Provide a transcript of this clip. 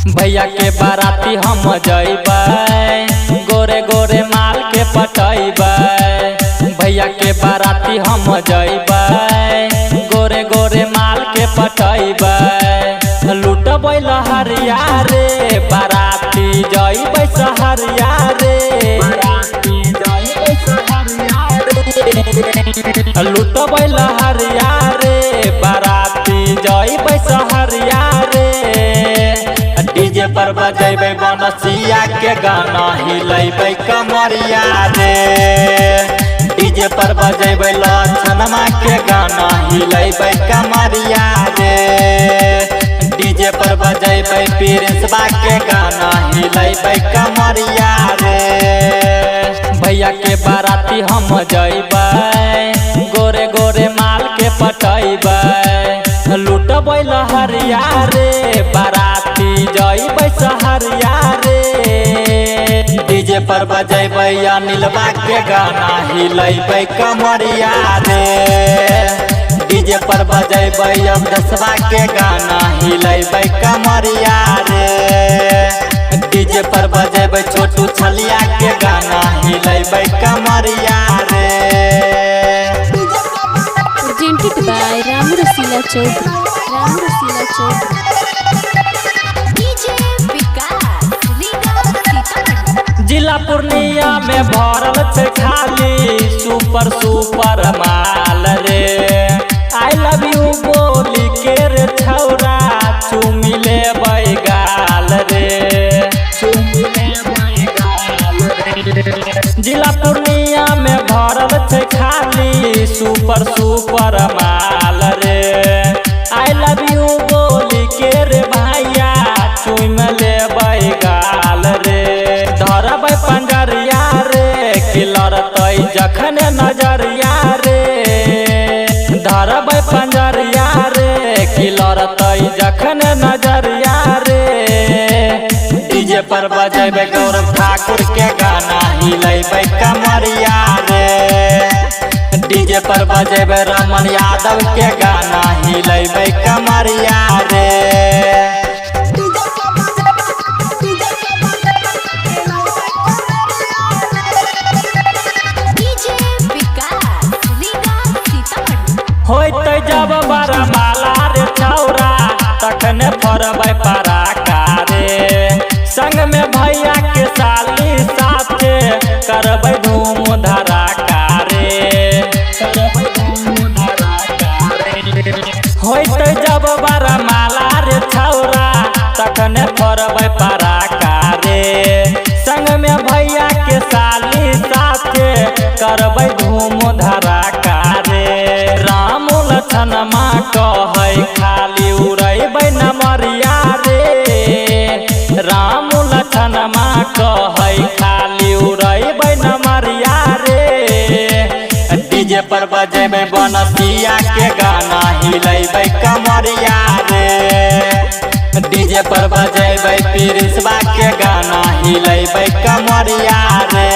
भैया के बाराती हम जइबै, गोरे गोरे माल के पटैबै। भैया के बाराती हम जइबै, गोरे गोरे माल के पटैबै। लुटबै लहरिया रे बाराती जइबै सहरिया रे, लुटबै लहरिया रे बाराती जइबै सहरिया रे। डीजे पर बजेबै बनसिया के गाना हिलैबै कमरिया रे। डीजे पर बजेबै लक्षणमा के गाना हिलैबै कमरिया रे। डीजे पर बजेबै प्रिंसबा के गाना हिलैबै कमरिया रे। भैया के बाराती हम जइबै, गोरे गोरे माल के पटैबै। लुटबै लहरिया रे बाराती जइबै सहरिया रे। डीजे पर बजेबै अनिलबा के गाना हिलैबै कमरिया रे। डीजे पर बजेबै अवधसबा के गाना हिलैबै कमरिया रे। डीजे पर बजेबै छोटू छलिया के गाना हिलैबै कमरिया रे। Presented by Ram Rasila Chaudhary. Ram Rasila Chaudhary. DJ Vikas, Riga Sitamarhi. जिला पूर्णिया में भरल छै खाली सुपर सुपर माल रे। आई लव यू बोली के रे छौरा चुमी लेबै गाल रे, चुमी लेबै गाल रे। जिला पूर्णिया में भरल छै खाली सुपर सुपर माल रे। आई लव यू बोली के रे भैया चुमी लेबै गाल रे। धरबै पंजरिया रे कि लड़तै जखन नजरिया रे। धरबै पंजरिया रे कि लड़तै जखन नजरिया रे। डीजे पर बजेबै गौरव ठाकुर के गाना हिलैबै कमरिया रे। डीजे पर बजेबै रमन यादव के गाना हिलैबै कमरिया रे। DJ Vikas, Riga Sitamarhi. होते जब बड़ा माला रे छौरा तखने फरबै पराका रे। संग में भैया के साली साथे करबै धूम धड़ाका रे, करबै धूम धड़ाका रे। होते जब बड़ा माला रे छौरा तखने फरबै पराका रे। संग में भैया के साली साथे करबै धूम धड़ाका रे। राम लक्षणमा कहै खाली उड़ैबै नमरिया रे। राम लक्षणमा कहै खाली उड़ैबै नमरिया रे। डीजे पर बजेबै बनसिया के गाना हिलैबै कमरिया रे। डीजे पर बजेबै प्रिंसबा के गाना हिलैबै कमरिया रे।